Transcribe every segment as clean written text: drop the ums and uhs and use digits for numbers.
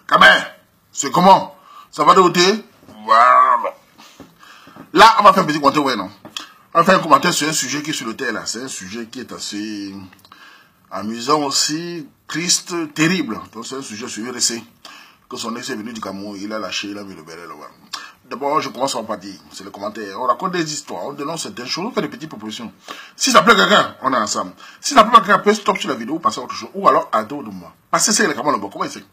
Camer, c'est comment? Ça va de côté? Voilà. Là, on va faire un petit commentaire, ouais, non? On va faire un commentaire sur un sujet qui est sur le terre, là. C'est un sujet qui est assez amusant aussi, triste, terrible. Donc, c'est un sujet sur RSC. Que son ex est venu du Cameroun, il a lâché, il a mis le béret là-bas. D'abord, je commence par partir. C'est le commentaire. On raconte des histoires, on dénonce certaines choses, on fait des petites propositions. Si ça plaît à quelqu'un, on est ensemble. Si ça plaît à quelqu'un, peut stop sur la vidéo, passer à autre chose. Ou alors, à dos de moi. Parce que c'est le Cameroun là-bas. Comment il fait?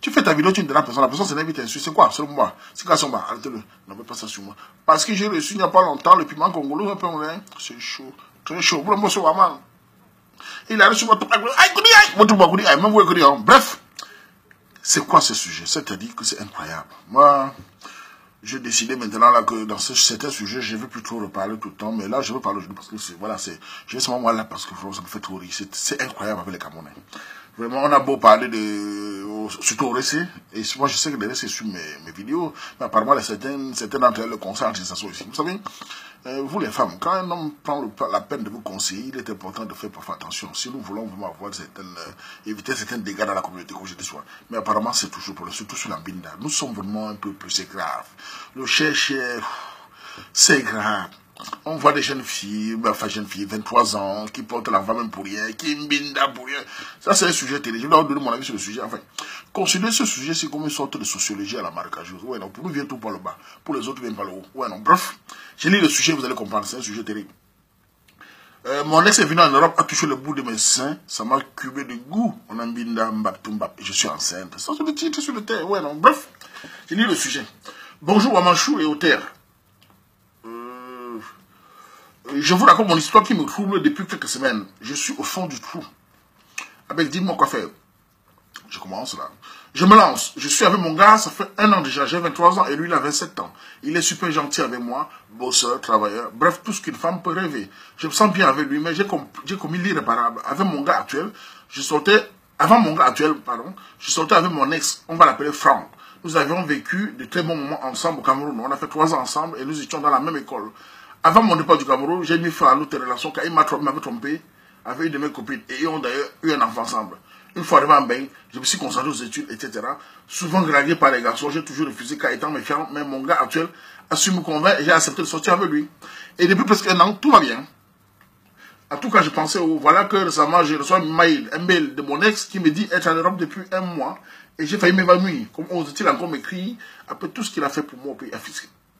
Tu fais ta vidéo, tu ne demandes à la personne s'invite à insulter. C'est quoi? Selon moi. C'est quoi son bas? Arrêtez-le. N'envoie pas ça sur moi. Parce que j'ai reçu il n'y a pas longtemps le piment congolais. C'est chaud. Très chaud. Vous le monsieur Waman. Il a reçu votre. Bref. C'est quoi ce sujet? C'est-à-dire que c'est incroyable. Moi, j'ai décidé maintenant là que dans certains sujets, je ne veux plus trop reparler tout le temps, mais là, je veux parler aujourd'hui parce que c'est, voilà, je vais seulement moi là parce que ça me fait trop rire. C'est incroyable avec les Camerounais. Vraiment, on a beau parler surtout au récit, et moi je sais que les récits sur mes vidéos, mais apparemment certains d'entre elles le concentrent ça aussi. Vous savez, vous les femmes, quand un homme prend la peine de vous conseiller, il est important de faire parfois attention. Si nous voulons vraiment avoir éviter certains dégâts dans la communauté, comme je dis souvent. Mais apparemment c'est toujours pour surtout sur la Binda. Nous sommes vraiment un peu plus, c'est grave. Le cherche, c'est grave. On voit des jeunes filles, 23 ans, qui portent la femme même pour rien, qui mbinda pour rien. Ça, c'est un sujet terrible. Je vais vous donner mon avis sur le sujet. Enfin, considérez ce sujet, c'est comme une sorte de sociologie à la marquage. Ouais, non, pour nous, vient tout par le bas. Pour les autres, vient par le haut. Ouais, non, bref. J'ai lu le sujet, vous allez comprendre. C'est un sujet terrible. Mon ex est venu en Europe, a touché le bout de mes seins. Ça m'a cubé de goût. On a mbinda, mbap, tumbap. Et je suis enceinte. Ça, c'est le titre sur le terre. Ouais, non, bref. J'ai lu le sujet. Bonjour, Wamanchou et au terre. Je vous raconte mon histoire qui me trouble depuis quelques semaines. Je suis au fond du trou. Avec dis-moi quoi faire. Je commence là. Je me lance. Je suis avec mon gars, ça fait 1 an déjà. J'ai 23 ans et lui il a 27 ans. Il est super gentil avec moi, bosseur, travailleur, bref, tout ce qu'une femme peut rêver. Je me sens bien avec lui, mais j'ai commis l'irréparable. Avec mon gars actuel, je sortais avec mon ex, on va l'appeler Franck. Nous avions vécu de très bons moments ensemble au Cameroun. On a fait 3 ans ensemble et nous étions dans la même école. Avant mon départ du Cameroun, j'ai mis fin à notre relation car il m'avait trompé avec une de mes copines et ils ont d'ailleurs eu un enfant ensemble. Une fois arrivé en bain, je me suis concentré aux études, etc. Souvent dragué par les garçons, j'ai toujours refusé car étant méfiant, mais mon gars actuel a su me convaincre et j'ai accepté de sortir avec lui. Et depuis presque 1 an, tout va bien. En tout cas, je pensais, voilà que récemment, j'ai reçu un mail de mon ex qui me dit être en Europe depuis 1 mois et j'ai failli m'évanouir. Comment ose-t-il encore m'écrire après tout ce qu'il a fait pour moi au pays,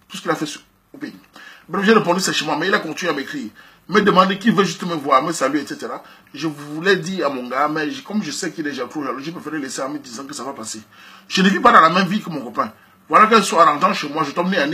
tout ce qu'il a fait au pays. Bref, j'ai répondu sèchement, mais il a continué à m'écrire, me demander qui veut juste me voir, me saluer, etc. Je voulais dire à mon gars, mais comme je sais qu'il est déjà trop jaloux, j'ai préféré laisser en me disant que ça va passer. Je ne vis pas dans la même vie que mon copain. Voilà qu'un soir, en rentrant chez moi, je tombe nez à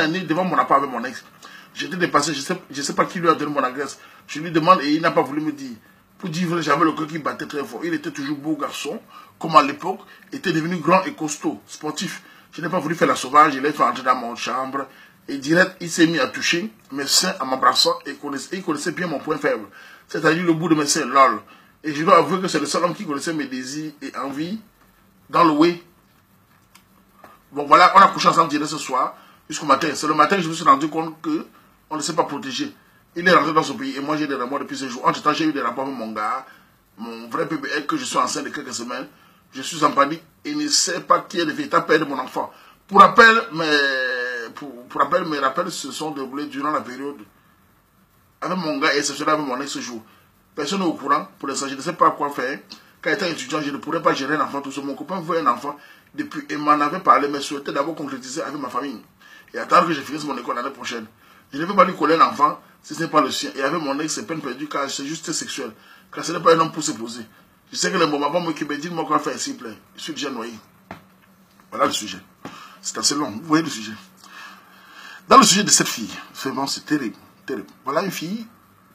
nez devant mon appart avec mon ex. J'étais dépassé, je sais pas qui lui a donné mon adresse. Je lui demande et il n'a pas voulu me dire. Pour dire vrai, j'avais le cœur qui battait très fort. Il était toujours beau garçon, comme à l'époque, était devenu grand et costaud, sportif. Je n'ai pas voulu faire la sauvage, il est fait entrer dans mon chambre. Et direct, il s'est mis à toucher mes seins en m'embrassant et il connaissait bien mon point faible. C'est-à-dire le bout de mes seins, lol. Et je dois avouer que c'est le seul homme qui connaissait mes désirs et envies dans le way. Bon voilà, on a couché ensemble direct ce soir, jusqu'au matin. C'est le matin que je me suis rendu compte qu'on ne s'est pas protégé. Il est rentré dans ce pays et moi j'ai des rapports depuis ce jour. Entre temps, j'ai eu des rapports avec mon gars, mon vrai PBL, que je suis enceinte de quelques semaines. Je suis en panique et ne sais pas qui est le véritable père de mon enfant. Pour rappel, mes rappels se sont déroulés durant la période avec mon gars et exceptionnel avec mon ex ce jour. Personne n'est au courant. Pour l'instant, je ne sais pas quoi faire. Quand étant étudiant, je ne pourrais pas gérer un enfant tout seul. Mon copain veut un enfant depuis et m'en avait parlé, mais souhaitait d'abord concrétiser avec ma famille. Et attendre que je finisse mon école l'année prochaine. Je ne veux pas lui coller un enfant si ce n'est pas le sien. Et avec mon ex, c'est peine perdue car c'est juste sexuel. Car ce n'est pas un homme pour se poser. Je sais que les moments vont m'occuper. Dites-moi quoi faire, s'il vous plaît. Je suis déjà noyé. Voilà le sujet. C'est assez long. Vous voyez le sujet. Dans le sujet de cette fille, vraiment, c'est terrible. Terrible. Voilà une fille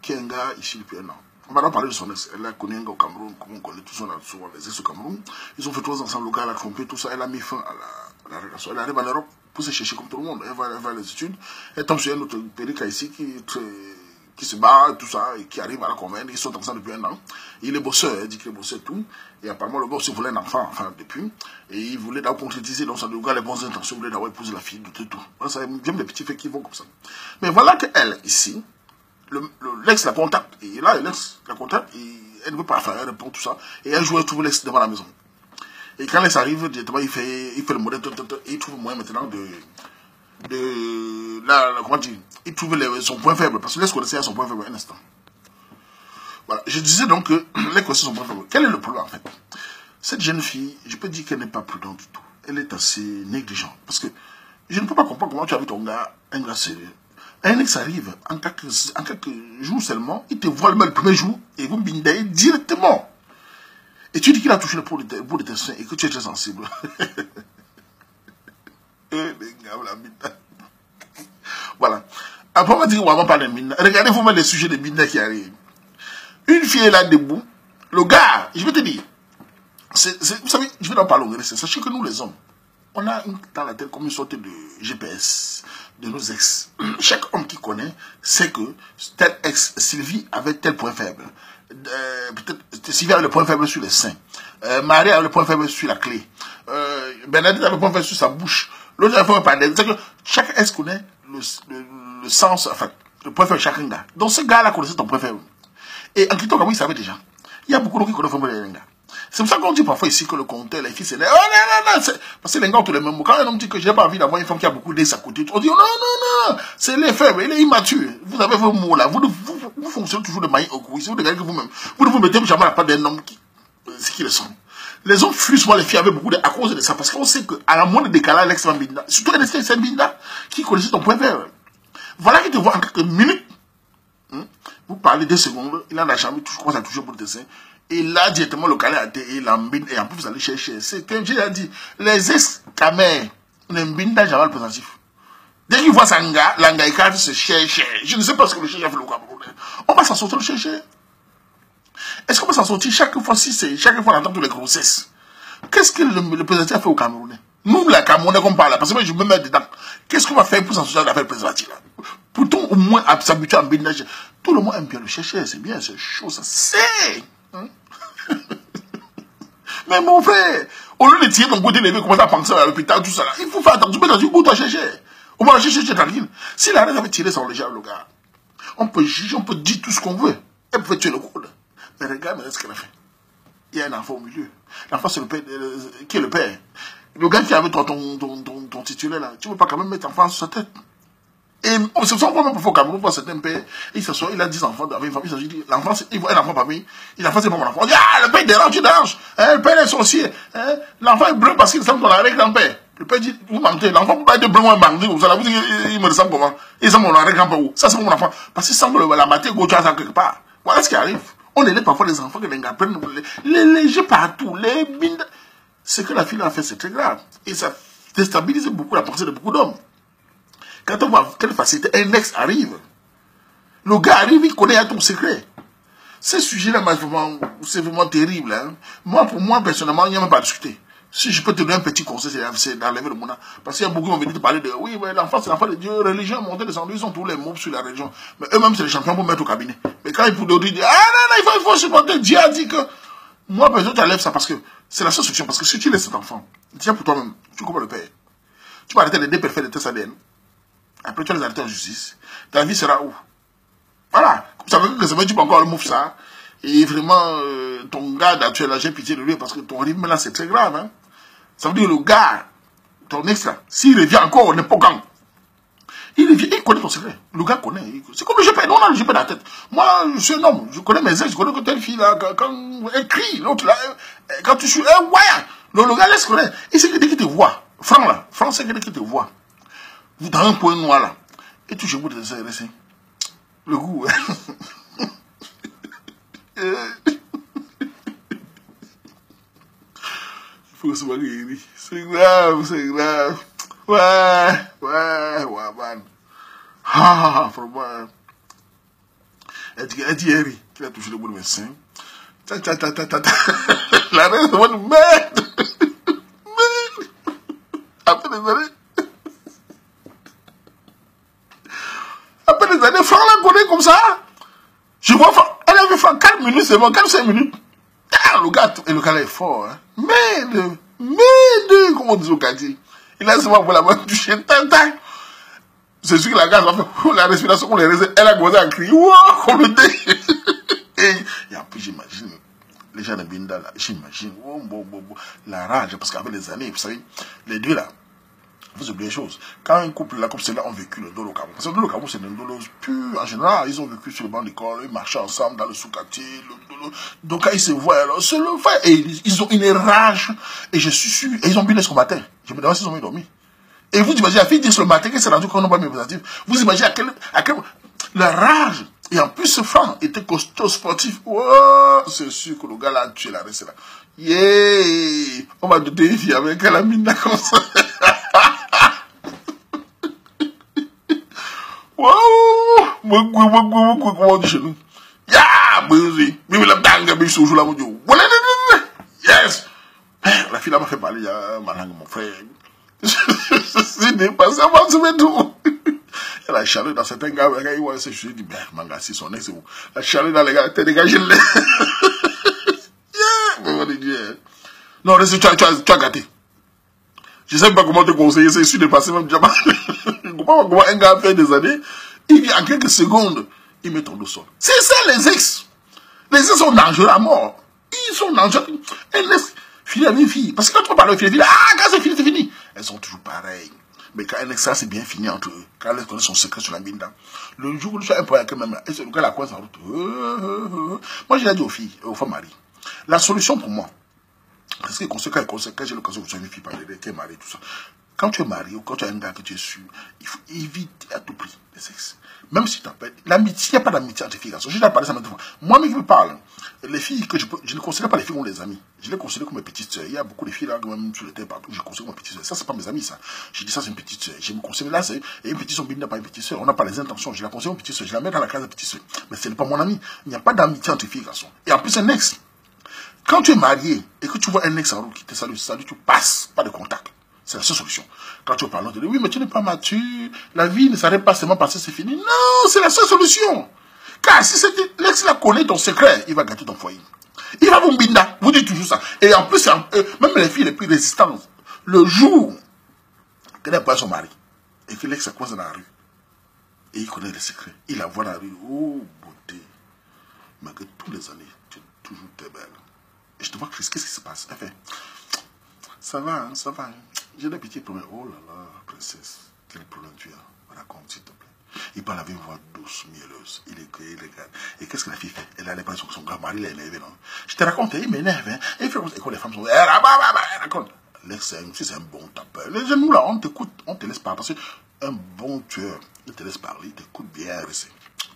qui est un gars ici depuis 1 an. On va en parler de son ex. Elle a connu un gars au Cameroun, comme on connaît tous souvent les ex au Cameroun. Ils ont fait 3 ans ensemble. Le gars l'a trompé, tout ça. Elle a mis fin à la relation. Elle arrive en Europe pour se chercher comme tout le monde. Elle va à les études. Elle tombe sur un autre périca ici qui se bat, tout ça, et qui arrive à la convaincre. Ils sont ensemble depuis 1 an. Il est bosseur, il dit qu'il est bosseur tout. Et apparemment, le gars aussi voulait un enfant, enfin, depuis. Et il voulait d'abord concrétiser, donc ça le gars les bonnes intentions, il voulait d'abord épouser la fille, tout. Voilà, ça vient des petits faits qui vont comme ça. Mais voilà qu'elle, ici, l'ex la contacte, et là, l'ex la contacte, et elle ne veut pas faire, elle répond tout ça. Et un jour, elle trouve l'ex devant la maison. Et quand les arrive, directement, il fait le modèle, et il trouve le moyen maintenant comment dire, il trouve son point faible. Parce que les connaissances sont son point faible, un instant. Voilà. Je disais donc que les connaissances sont son point faible. Quel est le problème en fait? Cette jeune fille, je peux dire qu'elle n'est pas prudente du tout. Elle est assez négligente. Parce que je ne peux pas comprendre comment tu as vu ton gars, un gars sérieux. Un ex arrive, en quelques jours seulement, il te voit le premier jour et vous bindez directement. Et tu dis qu'il a touché le bout de tes seins et que tu es très sensible. Voilà. Après, on va dire qu'on va parler de Minda. Regardez vous les sujets de Minda qui arrivent. Une fille est là debout. Le gars, je vais te dire, vous savez, je vais en parler au Grèce. Sachez que nous, les hommes, on a dans la tête comme une sorte de GPS de nos ex. Chaque homme qui connaît sait que tel ex, Sylvie, avait tel point faible. Peut-être Sylvie avait le point faible sur les seins. Marie avait le point faible sur la clé. Bernadette avait le point faible sur sa bouche. L'autre avait le point faible. C'est que chaque ex connaît le sens, enfin, le point faible de chacun gars. Donc ce gars-là connaissait ton point faible. Et en quittant comme il savait déjà. Il y a beaucoup de gens qui connaissent le point faible des gars. C'est pour ça qu'on dit parfois ici que le compteur, les filles, c'est... Oh non, non, non, parce que les gars ont tous les mêmes mots. Quand un homme dit que je n'ai pas envie d'avoir une femme qui a beaucoup d'aise à côté, on dit non, non, non, c'est les faibles, il est immature. Vous avez vos mots là, vous fonctionnez toujours de manière au cou. Si vous regardez que vous-même, vous ne vous mettez jamais à la part d'un homme qui le sont. Les hommes fuient souvent les filles avec beaucoup à cause de ça, parce qu'on sait qu'à la moindre décalage, l'extrême binda, surtout l'extrême binda, qui connaissait ton point faible. Voilà qu'il te voit en quelques minutes. Vous parlez 2 secondes, il en a jamais commencé à toucher pour le dessin. Et là, directement, le calais a été l'ambine. Et en plus, vous allez chercher. C'est que j'ai dit, les ex-camers n'embinent jamais le présentif. Dès qu'ils voient Sanga, l'angaïka se chercher. Je ne sais pas ce que le chercher a fait le Cameroun. On va s'en sortir le chercher. Est-ce qu'on va s'en sortir chaque fois si c'est chaque fois on entend toutes les grossesses? Qu'est-ce que le présentif a fait au Cameroun? Nous, la Camerounais qu'on parle là, parce que moi, je me mets dedans. Qu'est-ce qu'on va faire pour s'en sortir d'affaire le préservatif là? Pourtant, au moins, s'habituer à un binage. Tout le monde aime bien le chercher. C'est bien, c'est chaud, ça c'est. Mais mon frère, au lieu de tirer ton côté levé, commencer à penser à l'hôpital, tout ça là, il faut faire attention, tu peux dans une bout à chercher. Au moins, chercher tranquille. Si la reine avait tiré son léger, le gars, on peut juger, on peut dire tout ce qu'on veut. Elle peut tuer le coude. Mais regarde ce qu'elle a fait. Il y a un enfant au milieu. L'enfant, c'est le père, qui est le père. Le gars qui avait ton titulaire là, tu ne peux pas quand même mettre l'enfant sur sa tête. Et c'est ça qu'on peut au Cameroun pour certains pères. Il s'assoit, il a 10 enfants avec une famille. Il dit, l'enfant, il voit un enfant parmi. L'enfant, c'est pas mon enfant. On dit, ah, le père dérange, tu déranges. Le père est sorcier. L'enfant est brun parce qu'il ressemble à ton arrière-grand-père. Le père dit, vous mentez. L'enfant peut pas être brun ou un bandit. Vous allez vous dire, il me ressemble comment? Il ressemble à mon arrière-grand-père où? Ça, c'est mon enfant. Parce qu'il semble la matière gauche à quelque part. Voilà ce qui arrive. On élève parfois les enfants que les gars prennent, les légers partout, les bindes. Ce que la fille a fait, c'est très grave. Et ça déstabilise beaucoup la pensée de beaucoup d'hommes. Quand on voit quelle facilité, un ex arrive. Le gars arrive, il connaît ton secret. Ce sujet-là, c'est vraiment terrible. Hein. Moi, pour moi, personnellement, il n'y a même pas à discuter. Si je peux te donner un petit conseil, c'est d'enlever le monde. Parce qu'il y a beaucoup qui vont venir te parler de oui, l'enfant, c'est l'enfant de Dieu, religion, monter, descendre, ils ont tous les mots sur la religion. Mais eux-mêmes, c'est les champions pour mettre au cabinet. Mais quand ils pourraient dire, ah non, non, il faut supporter, Dieu a dit que. Moi, personne t'enlève ça parce que c'est la seule solution. Parce que si tu laisses cet enfant, tiens pour toi-même, tu comprends le père. Tu vas arrêter les déperfets de tests ADN. Après, tu vas les arrêter en justice. Ta vie sera où? Voilà. Ça veut dire que tu peux encore le move ça. Et vraiment, ton gars, tu as j'ai pitié de lui parce que ton rythme là, c'est très grave. Hein. Ça veut dire que le gars, ton ex là, s'il revient encore n'importe quand, il revient, il connaît ton secret. Le gars connaît. C'est comme le GP. Non, non, le GP dans la tête. Moi, je suis un homme. Je connais mes ex. Je connais que telle fille là, quand elle crie, l'autre là, quand tu suis, ouais. Le gars laisse connaître. Et c'est que dès qu'il te voit, Franck là, Franck, c'est que dès qu'il te voit, vous dans un point noir là, et tu joues de ça, le goût. Il faut se marier. C'est grave, c'est grave. Ouais, man. Ah, vraiment. Elle dit, Harry, qui a touché le bout de mes seins. La reine, c'est une merde. Après des années. Après des années, Franck l'a connaît comme ça. Je vois Franck, elle avait fait 4 minutes, c'est bon, 4-5 minutes. Ah, le gars est fort, hein. Merde, comment on dit au quartier. Il a seulement pour la main toucher, c'est sûr que la gaz va faire la respiration qu'on les réserve. Elle a commencé à crier, wow, comme le dé. Et en plus, j'imagine, les gens de Binda, là, j'imagine, la rage, parce qu'avec les années, vous savez, les deux là, vous oubliez une chose. Quand un couple là, comme ceux-là, ont vécu le dolo Cameroun, parce que le dolo Cameroun, c'est un dolo pur, en général, ils ont vécu sur le banc d'école, ils marchaient ensemble dans le sous-quartier, donc quand ils se voient, alors, c'est le fait, et ils ont une rage, et je suis sûr, et ils ont bu ce matin. Je me demande s'ils ont bien dormi. Et vous imaginez, la fille dit le matin qu'elle s'est rendue compte qu'on n'a pas mis positif. Vous imaginez à quel la rage. Et en plus, ce franc était costaud sportif. Oh, c'est sûr que le gars là a tué la reste là. Yeah! On va doter une fille avec elle a mis là comme ça. Wow! Comment on dit chez nous? Ya! Bouzi! Mimi la danga, mimi soujou la moudjou. Yes! La fille là m'a fait parler, ma langue, mon frère. C'est dépassé avant de se mettre tout. Elle a chalé dans certains gars, il voit ce je dis, ben, manga, si son ex, c'est bon. La chalé dans les gars, t'es dégagé le lait. Non, tu as gâté. Je sais pas comment te conseiller, c'est sûr de passer même diamant. Comment un gars fait des années, il vient en quelques secondes, il met ton dos sol. C'est ça les ex. Les ex sont dangereux à mort. Ils sont dangereux. Elles laissent filer à mes filles. Parce que quand on parle de filles, quand c'est fini, c'est fini. Elles sont toujours pareilles. Mais quand un ex, ça c'est bien fini entre eux. Quand elles connaissent son secret sur la mine, le jour où tu as un problème, même, et c'est le gars la coince en route. Moi, je l'ai dit aux filles, aux femmes mariées. La solution pour moi, parce que quand j'ai l'occasion de voir une fille parler, qui est mariée, tout ça. Quand tu es marié ou quand tu as un gars que tu es sûr, il faut éviter à tout prix le sexe. Même si tu t'appelles. L'amitié, il n'y a pas d'amitié entre filles et garçons. J'ai déjà parlé ça maintes fois. Moi-même qui me parle, les filles que je ne considère pas les filles comme des amis. Je les considère comme mes petites sœurs. Il y a beaucoup de filles là, même sur le terrain partout, je considère comme mes petites sœurs. Ça, c'est pas mes amis, ça. Je dis ça, c'est une petite sœur. Je me considère là, c'est une petite sœur, pas une petite sœur. On n'a pas les intentions. Je la considère comme petite sœur. Je la mets dans la case de petite sœur. Mais ce n'est pas mon ami. Il n'y a pas d'amitié entre filles et garçons. Et en plus, un ex. Quand tu es marié et que tu vois un ex en route qui te salue, tu passes, pas de contact. C'est la seule solution. Quand tu parles, tu dis, oui, mais tu n'es pas mature, la vie ne s'arrête pas seulement parce que c'est fini. Non, c'est la seule solution. Car si l'ex la connaît ton secret, il va gâter ton foyer. Il va vous binda, vous dites toujours ça. Et en plus, même les filles les plus résistantes, le jour qu'elle n'a pas son mari, et que l'ex se croise dans la rue, et il connaît les secrets, il la voit dans la rue, oh, beauté, malgré tous les années, tu es toujours très belle. Et je te vois, qu'est-ce qui se passe? Elle fait, ça va, hein, ça va. Hein. J'ai des petits problèmes. Oh là là, princesse, quel problème tu as? Raconte, s'il te plaît. Il parle avec une voix douce, mielleuse. Il est cueilli, il regarde. Et qu'est-ce que la fille fait? Elle a l'impression que son grand-mari l'a énervé, non? Je te raconte, il m'énerve, hein. Il fait comme ça. Et quand les femmes sont... Elle raconte. L'ex, c'est un bon tapeur. Les jeunes, nous, là, on t'écoute, on te laisse parler. Parce qu'un bon tueur, il te laisse parler, il t'écoute bien,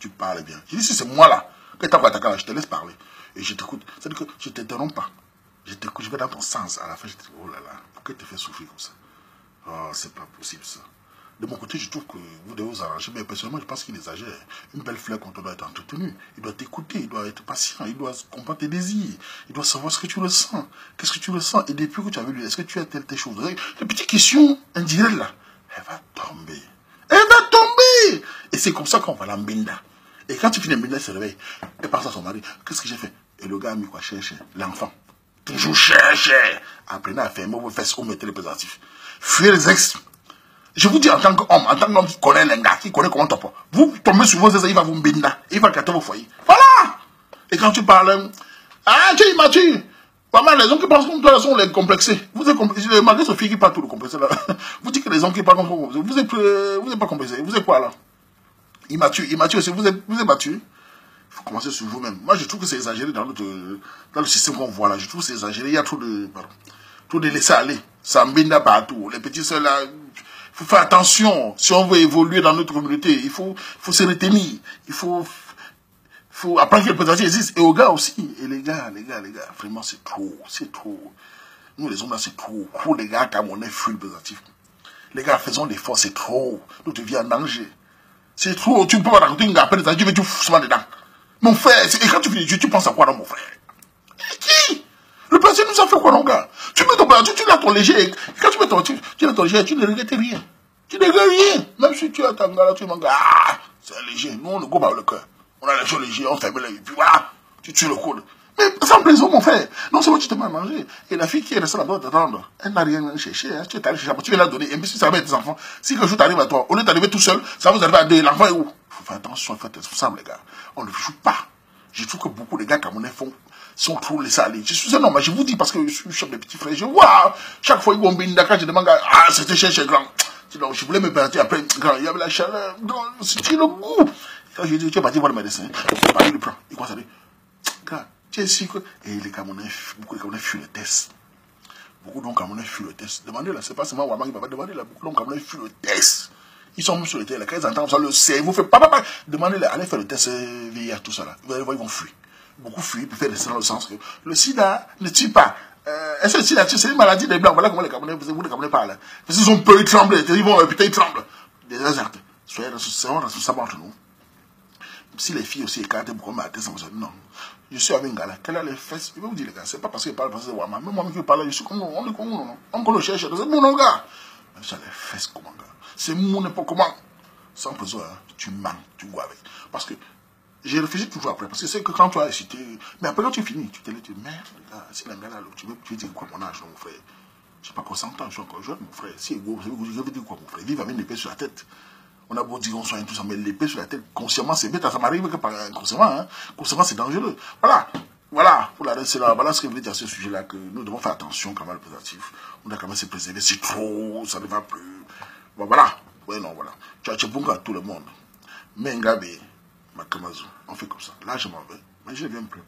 tu parles bien. Je dis, si c'est moi, là, que tu as attaqué, je te laisse parler. Et je t'écoute. C'est-à-dire que je ne t'interromps pas. Je t'écoute, je vais dans ton sens. À la fin, je te dis, oh là là, pourquoi tu te fais souffrir comme ça? Oh, c'est pas possible ça. De mon côté, je trouve que vous devez vous arranger. Mais personnellement, je pense qu'il exagère. Une belle fleur, quand on doit être entretenu, il doit t'écouter, il doit être patient, il doit comprendre tes désirs, il doit savoir ce que tu ressens. Qu'est-ce que tu ressens? Et depuis que tu as vu lui, est-ce que tu as telle chose? Les petites questions indirectes là, elle va tomber. Elle va tomber! Et c'est comme ça qu'on va la mbinda. Et quand tu finis la mbinda, elle se réveille. Elle pense à son mari. Qu'est-ce que j'ai fait? Et le gars a mis quoi? Chercher l'enfant. Toujours chercher. Apprenez à fermer vos fesses ou mettez les préservatifs. Fuyez les ex. Je vous dis en tant qu'homme qui connaît les gars, qui connaît comment t'as pas. Vous tombez sur vos ex, il va vous mbinda. Il va gâter vos foyers. Voilà. Et quand tu parles, ah, tu es immature. Pas mal, les hommes qui pensent comme toi, sont les complexés. Vous êtes complexés. Malgré ce fille qui parle tout le complexé là. Vous dites que les hommes qui parlent comme vous êtes pas complexés. Vous êtes quoi là? Immature, c'est vous êtes mature. Il faut commencer sur vous-même. Moi, je trouve que c'est exagéré dans le système qu'on voit là. Je trouve que c'est exagéré. Il y a trop de laisser aller. Ça mbinda partout. Les petits seuls là, il faut faire attention. Si on veut évoluer dans notre communauté, il faut se retenir. Il faut apprendre que le préservatif existe. Et aux gars aussi. Et les gars, vraiment, c'est trop. Nous, les hommes là, c'est trop. Pour les gars, comme on est full le préservatif. Les gars, faisons l'effort, c'est trop. Nous devions en danger. C'est trop. Tu ne peux pas raconter une gars après des années, tu mets tout foussement dedans. Mon frère, et quand tu finis, tu penses à quoi dans mon frère? Qui? Le passé nous a fait quoi, mon gars? Tu mets ton bâton, tu l'as ton léger. Quand tu mets ton léger, tu ne regrettes rien. Tu ne regrettes rien. Même si tu as ton gars là, tu m'en gars, ah, c'est un léger. Nous, on ne go pas le cœur. On a les choses légers, on ferme les yeux, puis voilà, tu tues le coude. Mais sans plaisir, mon frère. Non, c'est moi, tu te mets à manger. Et la fille qui est restée là-bas t'attendre, elle n'a rien cherché. Hein. Tu es allé chercher, tu viens la donner. Et puis si ça va être tes enfants, si quelque chose t'arrive à toi, au lieu d'arriver tout seul, ça vous arrive à deux. L'enfant est où? Il faut faire attention, il faut être responsable, les gars. On ne joue pas. Je trouve que beaucoup de gars camerounais font. sont trop laissés aller. Je suis un homme, je vous dis parce que je suis chef de petits frères. Je vois, chaque fois, ils vont venir Dakar, je demande, ah, c'était cher, grand. Donc, je voulais me battre après, grand, il y avait la chaleur, c'était le goût. Quand je dis, tu es parti voir le médecin, il parle, il prend, il commence à dire, grand, tu es sûr que. Et les Camerounais, beaucoup de Camerounais fuient le test. Beaucoup de Camerounais fuient le test. Demandez-là, c'est pas seulement Ouaman qui va pas demander là, beaucoup de Camerounais fuient le test. Ils sont même sur le terrain, quand ils entendent ça, le cerveau fait papa. Demandez-les, allez faire le test VIH, tout ça là. Vous allez voir, ils vont fuir. Beaucoup fuient, puis faire dans le sens que le sida ne tue pas. Est-ce que le sida tue? C'est une maladie des blancs. Voilà comment les Camerounais, vous les Camerounais parlent. Parce qu'ils ont peur, ils tremblent. Ils vont, putain, ils tremblent. Des alertes. Soyez responsables entre nous. Si les filles aussi écartent beaucoup, mais attendez, non. Je suis avec un gars là, quel a les fesses? Il va vous dire, les gars, c'est pas parce qu'il parle français de Ouaman. Même moi-même qui parle, je suis comme on est comme non. On le cherche, c'est mon gars. Mais ça les fesses comment, gars? C'est mon époque comment? Sans besoin, tu mens, tu vois avec. Parce que j'ai réfléchi toujours après. Parce que c'est que quand tu as cité. Mais après, quand tu finis, tu te dis, merde, si un gars là, tu veux dire quoi, mon âge, mon frère? Je sais pas quoi, 100 ans, je suis encore jeune, mon frère. Si je veux dire quoi, mon frère? Vive avec une épée sur la tête. On a beau dire on soigne tout ça, mais l'épée sur la tête, consciemment, c'est bête. Ça m'arrive que par inconsciemment, hein. Consciemment, c'est dangereux. Voilà. Voilà. Pour la reste, c'est là. Voilà ce que je voulais dire à ce sujet-là, que nous devons faire attention quand même le préservatif. On doit quand même se préserver. C'est trop, ça ne va plus. Bon, voilà. Ouais, non, voilà. Tu as bon à tout le monde. Mais Ngabe, Makamazu, on fait comme ça. Là, je m'en vais. Mais je ne viens plus.